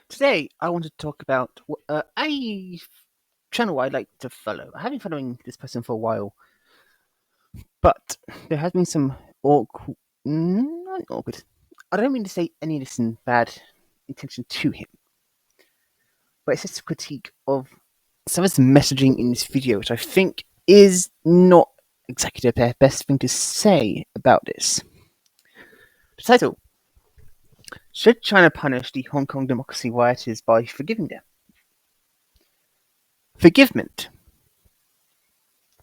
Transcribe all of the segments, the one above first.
Today, I want to talk about a channel I'd like to follow. I have been following this person for a while, but there has been some awkward. Not awkward. I don't mean to say any of this in bad intention to him, but it's just a critique of some of his messaging in this video, which I think is not exactly the best thing to say about this. The title: Should China punish the Hong Kong democracy rioters by forgiving them? Forgivement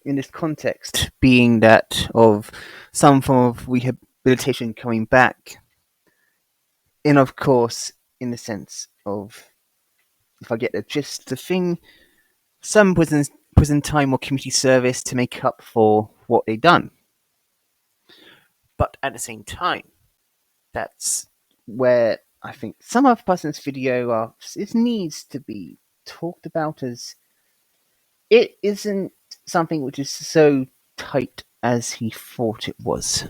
in this context being that of some form of rehabilitation coming back, and of course, in the sense of, if I get the gist, the thing, some prison time or community service to make up for what they've done. But at the same time, that's where I think some of person's video it needs to be talked about, as it isn't something which is so tight as he thought it was.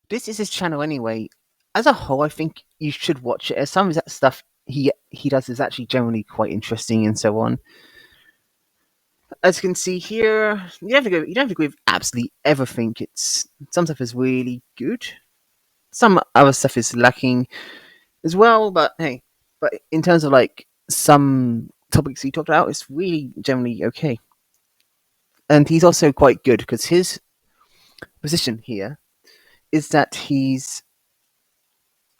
This is his channel anyway. As a whole, I think you should watch it, as some of that stuff he does is actually generally quite interesting and so on. As you can see here, you don't have to agree with absolutely everything. Some stuff is really good, some other stuff is lacking as well. But hey, in terms of like some topics he talked about, it's really generally okay. And he's also quite good because his position here is that he's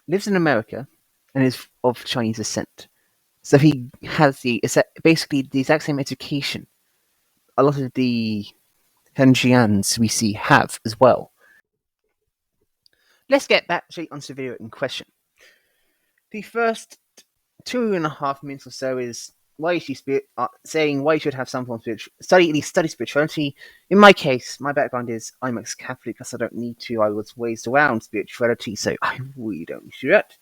lives in America and is of Chinese descent. So he has basically the exact same education a lot of the Henjians we see have as well. Let's get back straight onto the video in question. The first 2.5 minutes or so is why she saying why you should have some form of study spirituality. In my case, my background is I'm ex-Catholic, thus I don't need to. I was raised around spirituality, so I really don't need to do that.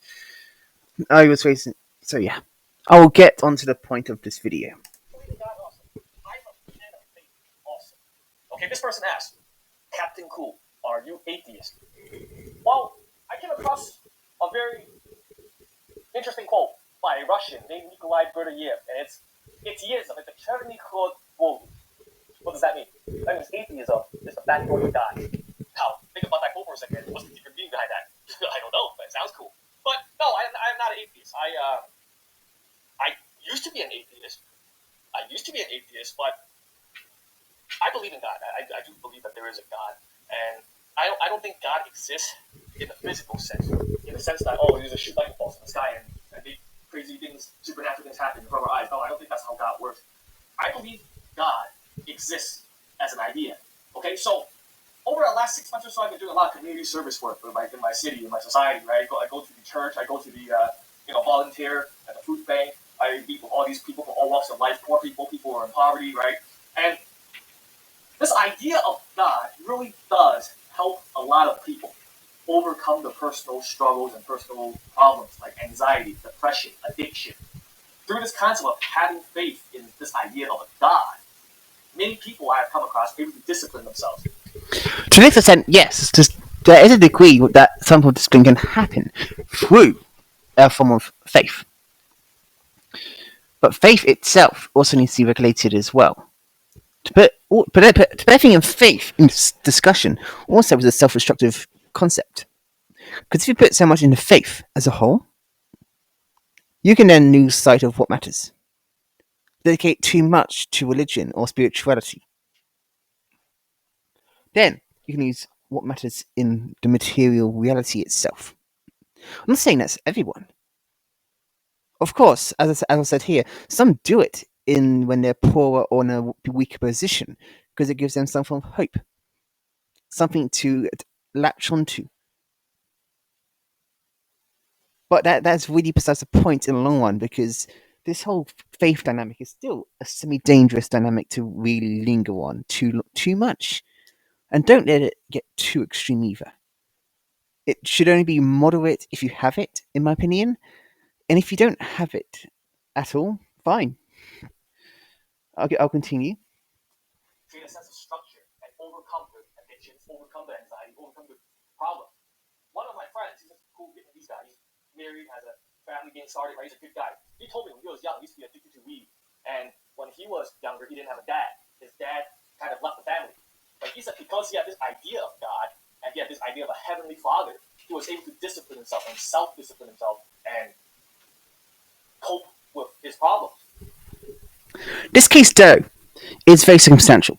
I was raised so yeah. I'll get onto the point of this video. Okay, this person asked, Captain Cool, are you atheist? Well, I came across a very interesting quote by a Russian named Nikolai Berdyaev, and it's years of it, the Cherny Klod Wolu. What does that mean? That means atheism is the backdoor to God. Now, think about that quote for a second. What's the deeper meaning behind that? I don't know, but it sounds cool. But no, I'm not an atheist. I used to be an atheist. But I believe in God. I do believe that there is a God, and I don't think God exists in the physical sense, in the sense that, oh, there's a shoot lightning bolts in the sky and big crazy things, supernatural things happen in front of our eyes. No, I don't think that's how God works. I believe God exists as an idea. Okay, so over the last 6 months or so, I've been doing a lot of community service work in my city, in my society. Right, I go to the church, I go to the volunteer at the food bank. I meet with all these people from all walks of life, poor people, people who are in poverty, right, and this idea of God really does help a lot of people overcome the personal struggles and personal problems like anxiety, depression, addiction. Through this concept of having faith in this idea of a God, many people I have come across able to discipline themselves. To this extent, yes, there is a degree that some form of discipline can happen through a form of faith. But faith itself also needs to be regulated as well. To put everything in faith in this discussion also is a self-destructive concept. Because if you put so much into faith as a whole, you can then lose sight of what matters. Dedicate too much to religion or spirituality. Then you can lose what matters in the material reality itself. I'm not saying that's everyone. Of course, as I said here, some do it when they're poorer or in a weaker position because it gives them some form of hope, something to latch onto. But that's really besides the point in the long run, because this whole faith dynamic is still a semi-dangerous dynamic to really linger on too much, and don't let it get too extreme either. It should only be moderate if you have it, in my opinion, and if you don't have it at all, fine. I'll continue. Create a sense of structure and overcome the addictions, overcome the anxiety, overcome the problem. One of my friends, he's a cool Vietnamese guy. He's married, has a family getting started, right? He's a good guy. He told me when he was young, he used to be addicted to weed. And when he was younger, he didn't have a dad. His dad kind of left the family. But he said because he had this idea of God and he had this idea of a heavenly father, he was able to discipline himself and self-discipline himself and cope with his problems. This case, though, is very circumstantial.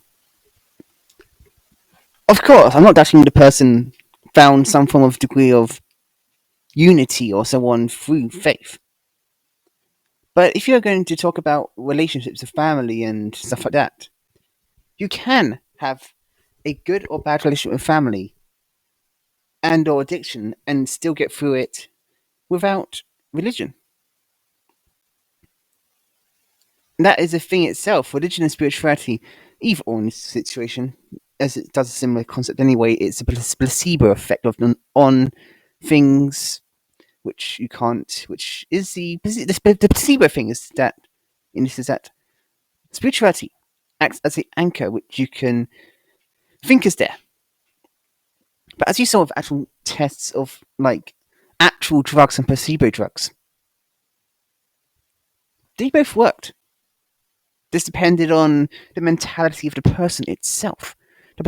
Of course, I'm not doubting the person found some form of degree of unity or so on through faith. But if you're going to talk about relationships of family and stuff like that, you can have a good or bad relationship with family and or addiction and still get through it without religion. That is a thing itself. Religion and spirituality, either or in this situation, as it does a similar concept anyway, it's a placebo effect on things which you can't. Which is the placebo thing is that, and this is that spirituality acts as the anchor which you can think is there. But as you saw with actual tests of like actual drugs and placebo drugs, they both worked. This depended on the mentality of the person itself. The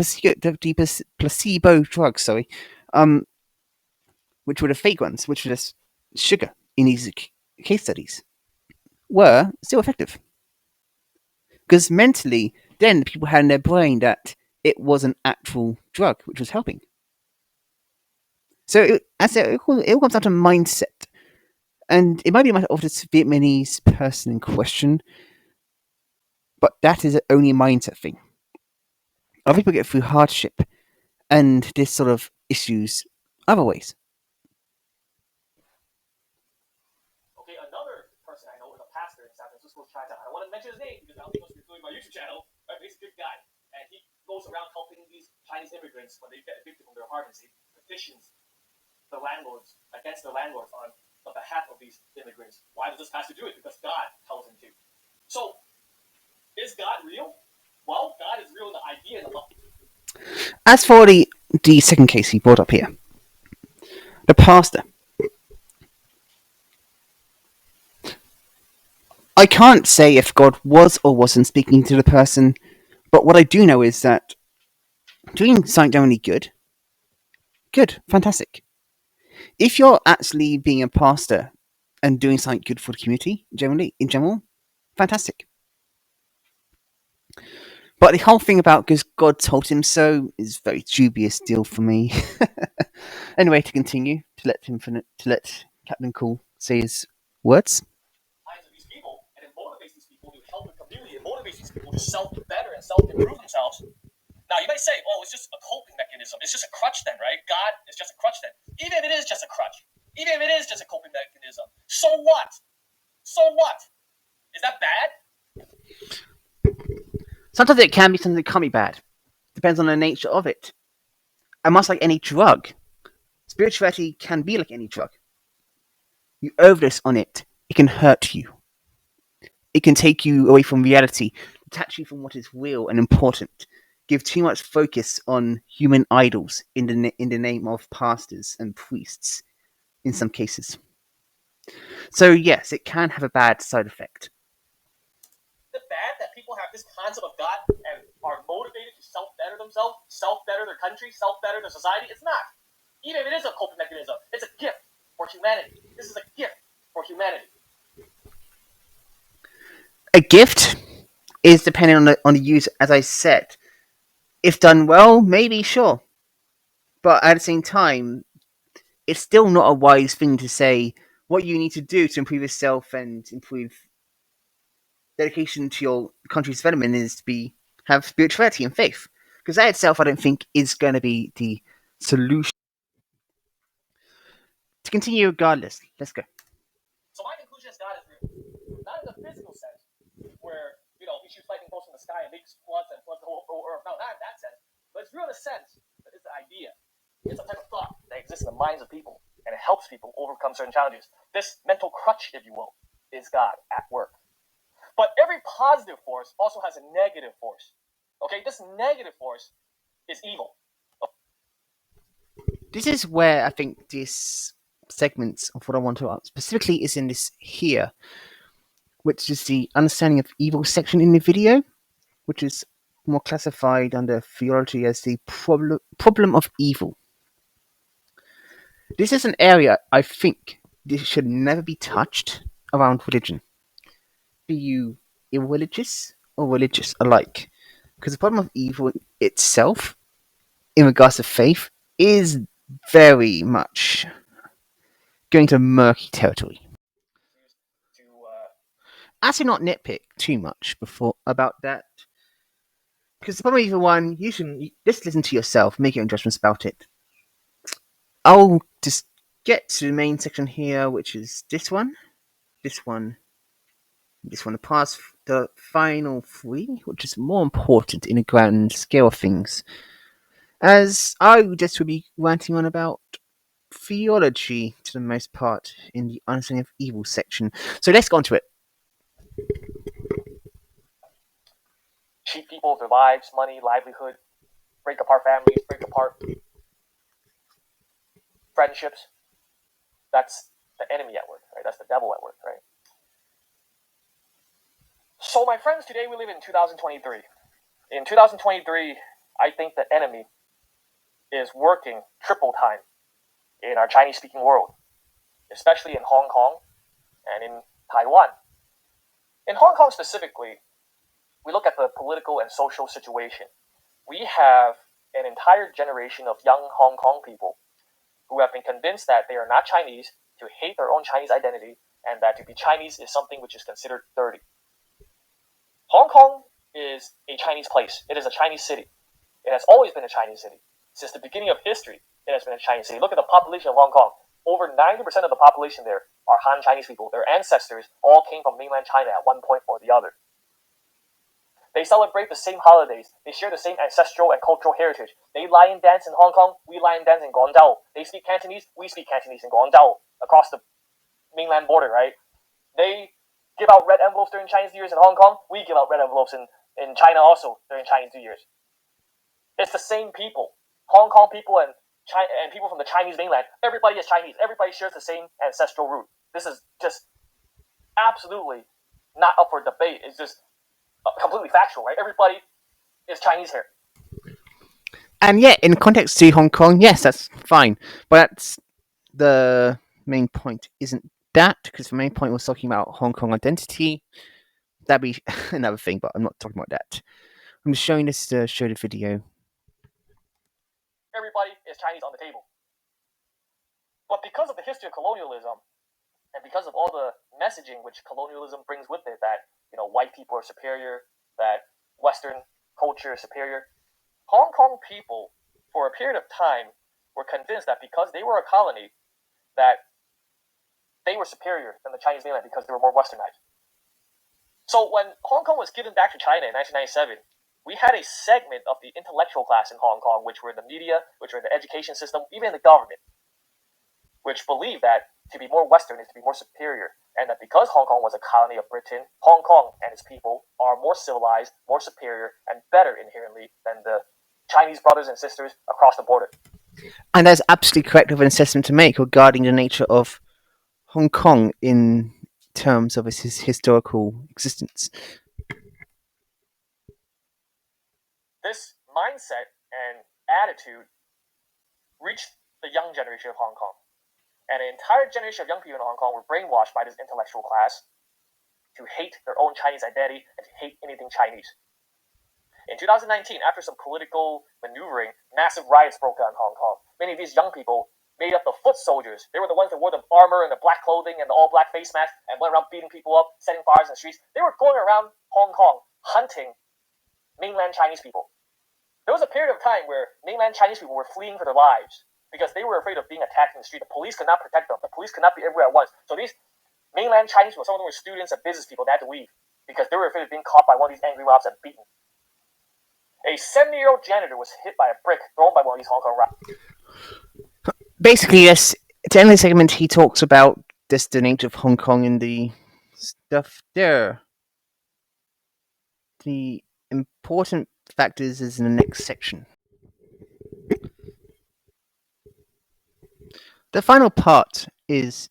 placebo drugs, sorry, which were the fake ones, which were just sugar in these case studies, were still effective. Because mentally, then people had in their brain that it was an actual drug which was helping. So it all comes down to mindset. And it might be a matter of this Vietnamese person in question, but that is only a mindset thing. Other people get through hardship and this sort of issues other ways. Okay, another person I know is a pastor in San Francisco, Chinatown. I don't want to mention his name because I don't think he's doing my YouTube channel. But he's a good guy, and he goes around helping these Chinese immigrants when they get evicted from their apartments. He petitions the landlords against the landlords on behalf of these immigrants. Why does this pastor do it? Because God tells him to. So, is God real? Well, God is real in the idea and the love. As for the second case he brought up here, the pastor. I can't say if God was or wasn't speaking to the person, but what I do know is that doing something generally good, fantastic. If you're actually being a pastor and doing something good for the community, in general, fantastic. But the whole thing about because God told him so is very dubious deal for me. Anyway, to continue, to let Captain Cool say his words. Of these people, and it motivates these people to help the community. It motivates these people to self-better and self-improve themselves. Now, you might say, oh, it's just a coping mechanism. It's just a crutch then, right? God is just a crutch then. Even if it is just a crutch, even if it is just a coping mechanism, so what? So what? Is that bad? Sometimes it can be, sometimes it can't be bad. Depends on the nature of it. And much like any drug, spirituality can be like any drug. You overdose on it, it can hurt you. It can take you away from reality, detach you from what is real and important, give too much focus on human idols in the name of pastors and priests in some cases. So yes, it can have a bad side effect. Is it bad that people have this concept of God and are motivated to self-better themselves, self-better their country, self-better their society? It's not. Even if it is a coping mechanism, it's a gift for humanity. This is a gift for humanity. A gift is dependent on the use, as I said. If done well, maybe sure, but at the same time, it's still not a wise thing to say what you need to do to improve yourself and improve dedication to your country's development is to have spirituality and faith. Because that itself, I don't think, is going to be the solution. To continue, regardless, let's go. So my conclusion is God is real. Not in the physical sense, where, he shoots lightning bolts from the sky and makes floods and floods the whole earth. No, not in that sense. But it's real in a sense that it's an idea. It's a type of thought that exists in the minds of people, and it helps people overcome certain challenges. This mental crutch, if you will, is God at work. But every positive force also has a negative force. Okay, this negative force is evil. This is where I think this segments of what I want to ask specifically is in this here, which is the understanding of evil section in the video, which is more classified under theology as the problem of evil. This is an area I think this should never be touched around religion, be you irreligious or religious alike, because the problem of evil itself, in regards to faith, is very much going to murky territory. To Actually, not nitpick too much before about that, because the problem of evil one, you should just listen to yourself, make your own judgments about it. I'll just get to the main section here, which is this one, this one, this one. Past the final three, which is more important in the grand scale of things, as I just will be ranting on about theology to the most part in the understanding of evil section. So let's go on to it. cheat people of their lives, money, livelihood, break apart families, break apart friendships. That's the enemy at work, right? That's the devil at work, right? So, my friends, today we live in 2023. In 2023, I think the enemy is working triple time in our Chinese-speaking world, especially in Hong Kong and in Taiwan. In Hong Kong specifically, we look at the political and social situation. We have an entire generation of young Hong Kong people who have been convinced that they are not Chinese, to hate their own Chinese identity, and that to be Chinese is something which is considered dirty. Hong Kong is a Chinese place. It is a Chinese city. It has always been a Chinese city. Since the beginning of history, it has been a Chinese city. Look at the population of Hong Kong. Over 90% of the population there are Han Chinese people. Their ancestors all came from mainland China at one point or the other. They celebrate the same holidays. They share the same ancestral and cultural heritage. They lion dance in Hong Kong. We lion dance in Guangzhou. They speak Cantonese. We speak Cantonese in Guangzhou, across the mainland border, right? They give out red envelopes during Chinese New Year's in Hong Kong. We give out red envelopes in China also during Chinese New Year's. It's the same people. Hong Kong people and people from the Chinese mainland. Everybody is Chinese. Everybody shares the same ancestral root. This is just absolutely not up for debate. It's just completely factual, right? Everybody is Chinese here. And yeah, in context to Hong Kong, yes, that's fine. But that's the main point, isn't that? Because the main point was talking about Hong Kong identity. That'd be another thing, but I'm not talking about that. I'm just showing this to show the video. Everybody is Chinese on the table. But because of the history of colonialism, and because of all the messaging which colonialism brings with it, that white people are superior, that Western culture is superior, Hong Kong people, for a period of time, were convinced that because they were a colony, that they were superior than the Chinese mainland because they were more westernized. So when Hong Kong was given back to China in 1997, we had a segment of the intellectual class in Hong Kong, which were in the media, which were in the education system, even in the government, which believed that to be more Western is to be more superior, and that because Hong Kong was a colony of Britain, Hong Kong and its people are more civilized, more superior, and better inherently than the Chinese brothers and sisters across the border. And that's absolutely correct of an assessment to make regarding the nature of Hong Kong in terms of its historical existence. This mindset and attitude reached the young generation of Hong Kong. And an entire generation of young people in Hong Kong were brainwashed by this intellectual class to hate their own Chinese identity and to hate anything Chinese. In 2019, after some political maneuvering, massive riots broke out in Hong Kong. Many of these young people made up the foot soldiers. They were the ones that wore the armor and the black clothing and the all-black face mask and went around beating people up, setting fires in the streets. They were going around Hong Kong hunting mainland Chinese people. There was a period of time where mainland Chinese people were fleeing for their lives because they were afraid of being attacked in the street. The police could not protect them. The police could not be everywhere at once. So these mainland Chinese people, some of them were students and business people, they had to leave because they were afraid of being caught by one of these angry mobs and beaten. A 70-year-old janitor was hit by a brick thrown by one of these Hong Kong robbers. Basically, yes, at the end of the segment, he talks about just the nature of Hong Kong and the stuff there. The important factors is in the next section. The final part is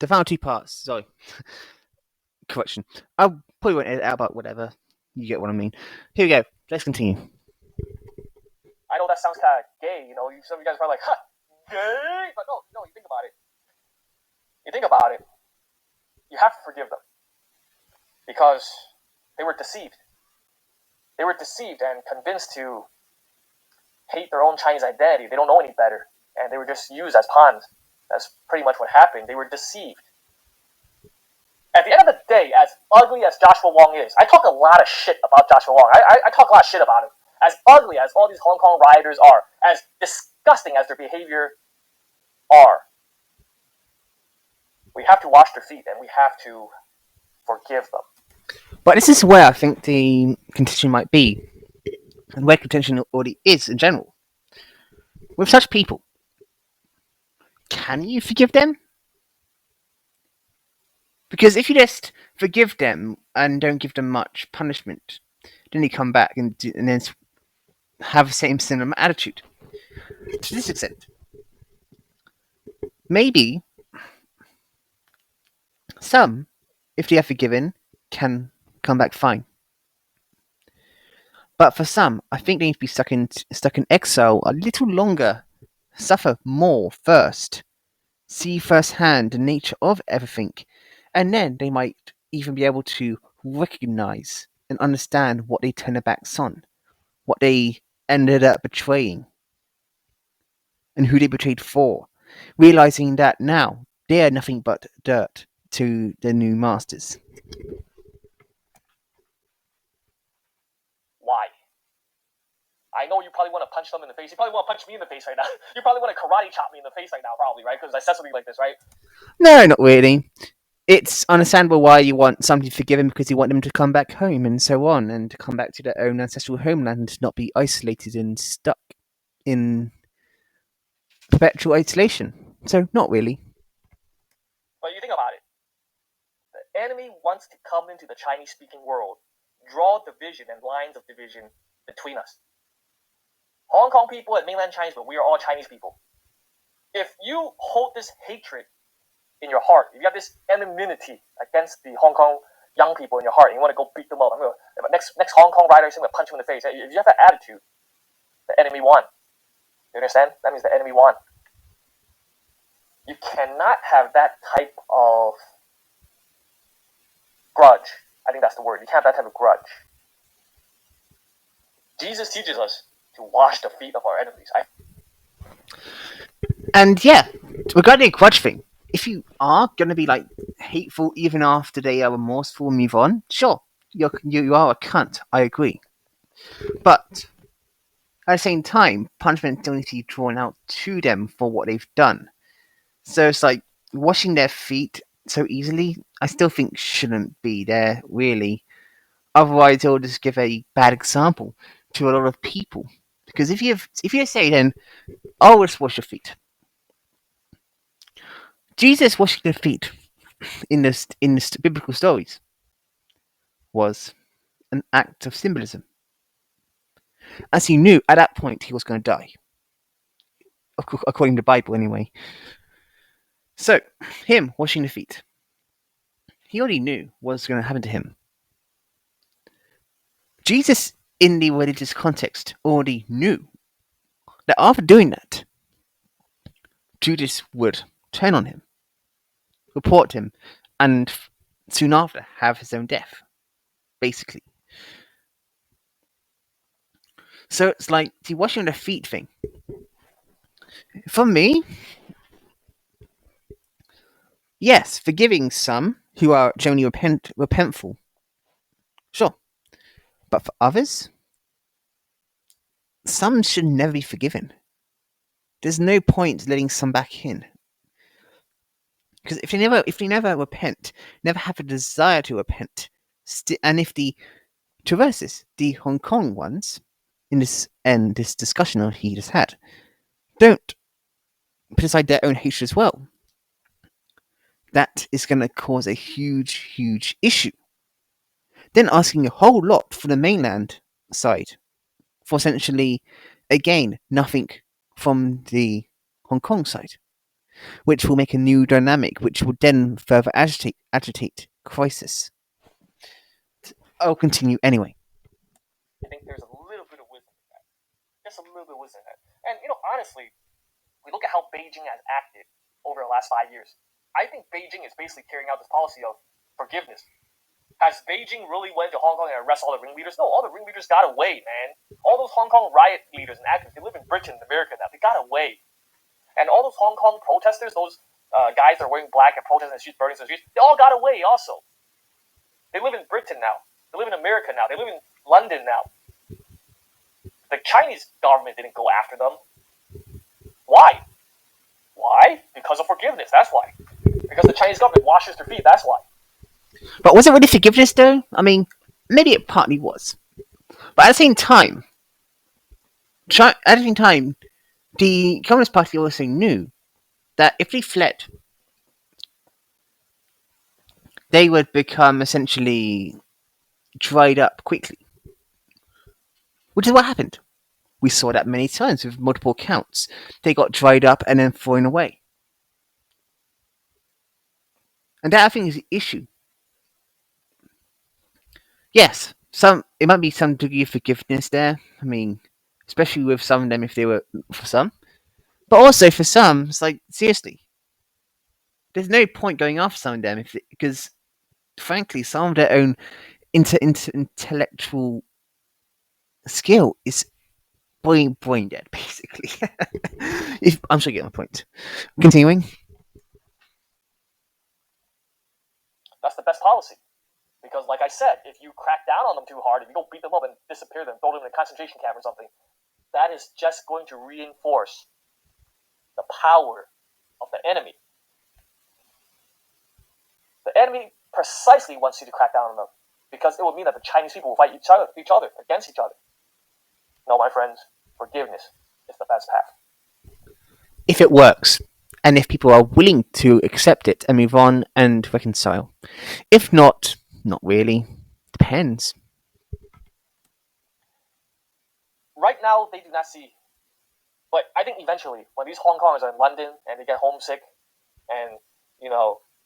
the final two parts. Sorry, correction. I probably won't edit out, but whatever. You get what I mean. Here we go. Let's continue. I know that sounds kind of gay, you know. Some of you guys are probably like, "Huh, gay," but no, no. You think about it. You think about it. You have to forgive them because they were deceived. They were deceived and convinced to hate their own Chinese identity. They don't know any better, and they were just used as pawns. That's pretty much what happened. They were deceived. At the end of the day, as ugly as Joshua Wong is, I talk a lot of shit about Joshua Wong. I talk a lot of shit about him. As ugly as all these Hong Kong rioters are, as disgusting as their behavior are, we have to wash their feet and we have to forgive them. But this is where I think the contention might be, and where contention already is in general. With such people, can you forgive them? Because if you just forgive them and don't give them much punishment, then they come back and then have the same similar attitude. To this extent, maybe some, if they are forgiven, can come back fine. But for some, I think they need to be stuck in exile a little longer, suffer more first, see firsthand the nature of everything, and then they might even be able to recognize and understand what they turned their backs on, what they ended up betraying, and who they betrayed for, realizing that now they are nothing but dirt to their new masters. Why? I know you probably want to punch them in the face. You probably want to punch me in the face right now. You probably want to karate chop me in the face right now, probably, right? Because I said something like this, right? No, not really. It's understandable why you want somebody to forgive him, because you want them to come back home and so on, and to come back to their own ancestral homeland and not be isolated and stuck in perpetual isolation. So, not really. But you think about it. The enemy wants to come into the Chinese-speaking world, draw division and lines of division between us. Hong Kong people and mainland Chinese people, we are all Chinese people. If you hold this hatred in your heart, if you have this enmity against the Hong Kong young people in your heart, and you want to go beat them up, next Hong Kong rider is going to punch you in the face. If you have that attitude, the enemy won. You understand? That means the enemy won. You cannot have that type of grudge. I think that's the word. You can't have that type of grudge. Jesus teaches us to wash the feet of our enemies. And yeah, regarding the grudge thing, if you are going to be like hateful even after they are remorseful and move on, sure, you are a cunt. I agree. But at the same time, punishment still needs to be drawn out to them for what they've done. So it's like washing their feet so easily, I still think shouldn't be there, really. Otherwise, it'll just give a bad example to a lot of people. Because if you say then, oh, just wash your feet. Jesus washing their feet in the biblical stories was an act of symbolism, as he knew at that point he was going to die, according to the Bible anyway. So, him washing the feet, he already knew what was going to happen to him. Jesus, in the religious context, already knew that after doing that, Judas would turn on him, report him, and soon after have his own death, basically. So it's like the washing the feet thing. For me, yes, forgiving some who are generally repentful, sure. But for others, some should never be forgiven. There's no point letting some back in. Because if they never repent, never have a desire to repent, and if the traverses, the Hong Kong ones, in this discussion that he just had, don't put aside their own hatred as well, that is going to cause a huge issue. Then asking a whole lot for the mainland side, for essentially, again, nothing from the Hong Kong side. which will make a new dynamic, which will then further agitate crisis. I'll continue anyway. I think there's a little bit of wisdom in that. Just a little bit of wisdom in that. And honestly, we look at how Beijing has acted over the last 5 years. I think Beijing is basically carrying out this policy of forgiveness. Has Beijing really went to Hong Kong and arrested all the ringleaders? No, all the ringleaders got away, man. All those Hong Kong riot leaders and activists, they live in Britain and America now. They got away. And all those Hong Kong protesters, those guys that are wearing black and protesting in the streets, burning the streets, they all got away also. They live in Britain now. They live in America now. They live in London now. The Chinese government didn't go after them. Why? Why? Because of forgiveness. That's why. Because the Chinese government washes their feet. That's why. But was it really forgiveness, though? I mean, maybe it partly was. But at the same time, the Communist Party also knew that if they fled, they would become essentially dried up quickly. Which is what happened. We saw that many times with multiple accounts. They got dried up and then thrown away. And that, I think, is the issue. Yes, it might be some degree of forgiveness there. I mean, especially with some of them if they were for some. But also for some, it's like, seriously. There's no point going after some of them because, frankly, some of their own intellectual skill is brain dead, basically. I'm sure you get my point. Continuing. That's the best policy. Because, like I said, if you crack down on them too hard, if you don't beat them up and disappear them, throw them in a concentration camp or something, that is just going to reinforce the power of the enemy. The enemy precisely wants you to crack down on them because it will mean that the Chinese people will fight each other against each other. No, my friends, forgiveness is the best path. If it works, and if people are willing to accept it and move on and reconcile. If not, not really. Depends. Right now, they do not see. But I think eventually, when these Hong Kongers are in London and they get homesick and,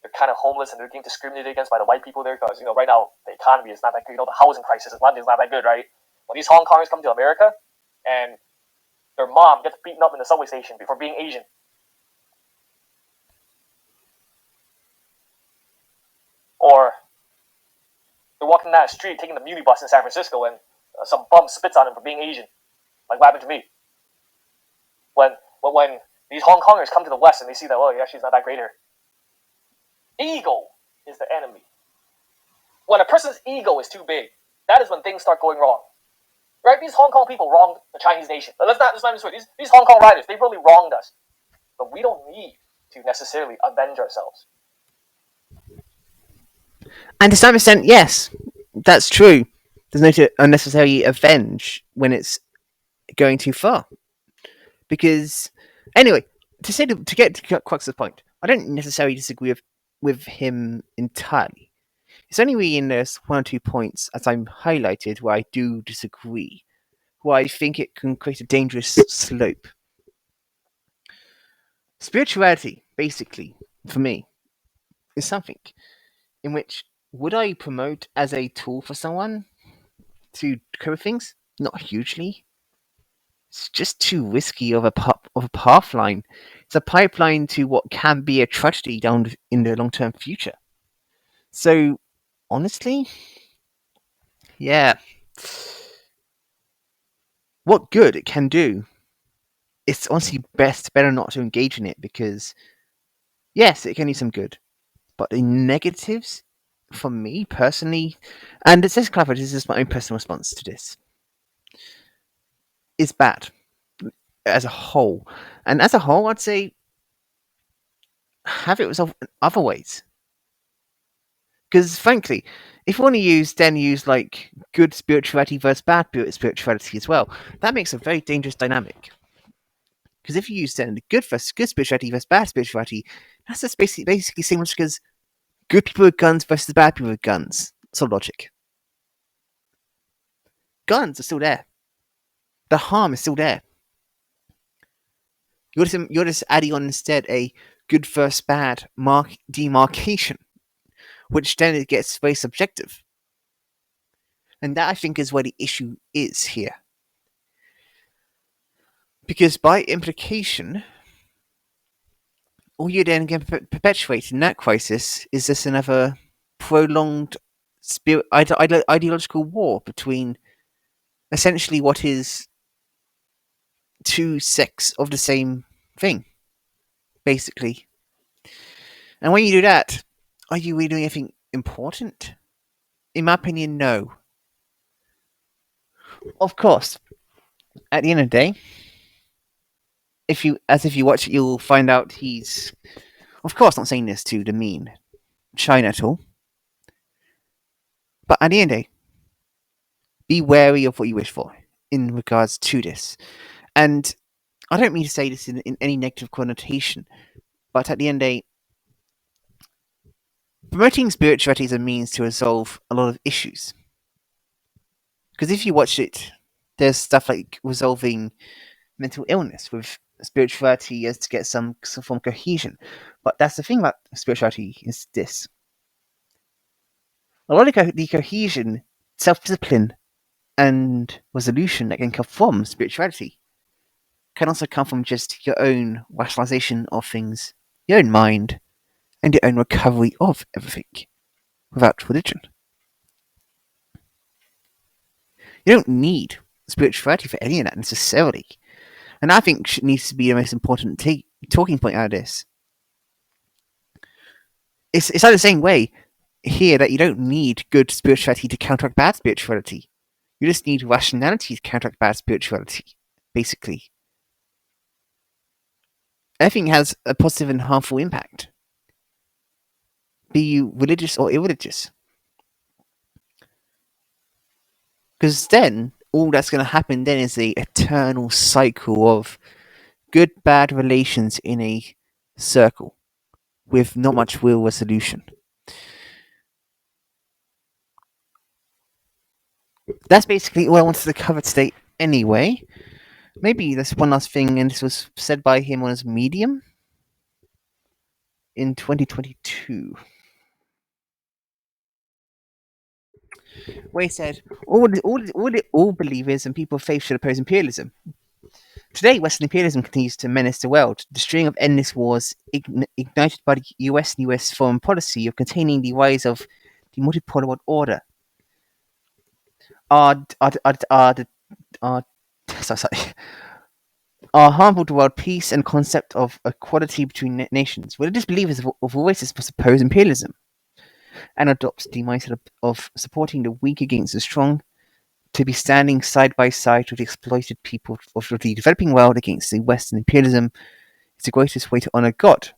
they're kind of homeless and they're getting discriminated against by the white people there because, right now, the economy is not that good. The housing crisis in London is not that good, right? When these Hong Kongers come to America and their mom gets beaten up in the subway station for being Asian. Or they're walking down the street taking the Muni bus in San Francisco and some bum spits on them for being Asian. Like what happened to me. When these Hong Kongers come to the West and they see that, well, actually, it's not that great here. Ego is the enemy. When a person's ego is too big, that is when things start going wrong. Right? These Hong Kong people wronged the Chinese nation. Let's not misquote. These Hong Kong rioters, they really wronged us. But we don't need to necessarily avenge ourselves. And to some extent, yes, that's true. There's no to unnecessarily avenge when it's going too far. Because, anyway, to get to Crux's point, I don't necessarily disagree with him entirely. It's only really in those one or 2 points, as I'm highlighted, where I do disagree, where I think it can create a dangerous slope. Spirituality, basically, for me, is something in which would I promote as a tool for someone to cope with things? Not hugely. It's just too risky of a path line. It's a pipeline to what can be a tragedy down in the long-term future. So, honestly, yeah. What good it can do, it's honestly better not to engage in it because, yes, it can do some good. But the negatives, for me personally, and it says clarify, this is my own personal response to this, is bad as a whole. And as a whole, I'd say have it resolved in other ways. Because frankly, if you want to use like good spirituality versus bad spirituality as well, that makes a very dangerous dynamic. Because if you use then the good spirituality versus bad spirituality, that's just basically same logic as good people with guns versus bad people with guns. Sort of logic. Guns are still there. The harm is still there. You're just adding on instead a good versus bad demarcation, which then it gets very subjective. And that I think is where the issue is here. Because by implication, all you then get perpetuate in that crisis is this another prolonged ideological war between essentially what is two sects of the same thing, basically. And when you do that, are you really doing anything important? In my opinion, no. Of course, at the end of the day, if you watch it, you'll find out he's, of course, not saying this to demean China at all. But at the end of the day, be wary of what you wish for in regards to this. And I don't mean to say this in any negative connotation, but at the end of the day, promoting spirituality is a means to resolve a lot of issues. Because if you watch it, there's stuff like resolving mental illness with spirituality as to get some form of cohesion. But that's the thing about spirituality is this. A lot of the cohesion, self-discipline, and resolution that can come from spirituality can also come from just your own rationalization of things, your own mind, and your own recovery of everything without religion. You don't need spirituality for any of that necessarily. And I think needs to be the most important talking point out of this. It's like the same way here that you don't need good spirituality to counteract bad spirituality. You just need rationality to counteract bad spirituality, basically. Everything has a positive and harmful impact, be you religious or irreligious. Because then, all that's going to happen then is the eternal cycle of good-bad relations in a circle with not much real resolution. That's basically all I wanted to cover today anyway. Maybe there's one last thing, and this was said by him on his Medium in 2022. Where he said, all believers and people of faith should oppose imperialism. Today, Western imperialism continues to menace the world. The string of endless wars ignited by the US and US foreign policy of containing the rise of the multipolar world order are harmful to world peace and concept of equality between nations. Religious believers of all races must oppose imperialism and adopt the mindset of supporting the weak against the strong, to be standing side by side with the exploited people of the developing world against the Western imperialism is the greatest way to honor God.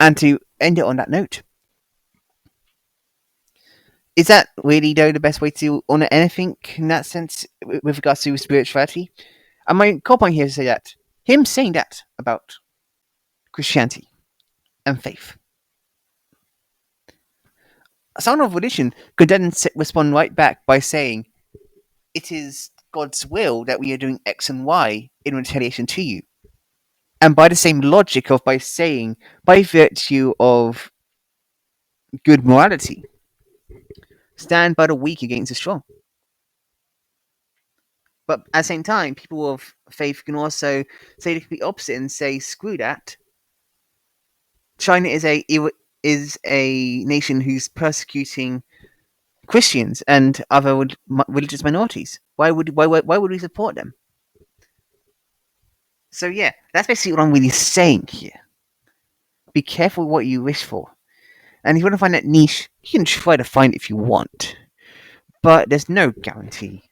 And to end it on that note, is that really, though, the best way to honor anything in that sense with regards to spirituality? And my core point here is to say that him saying that about Christianity and faith, someone of religion could then respond right back by saying, it is God's will that we are doing X and Y in retaliation to you. And by the same logic of by saying, by virtue of good morality, stand by the weak against the strong. But at the same time, people of faith can also say the complete opposite and say, screw that. China is a nation who's persecuting Christians and other religious minorities. Why would we support them? So yeah, that's basically what I'm really saying here. Be careful what you wish for. And if you want to find that niche, you can try to find it if you want. But there's no guarantee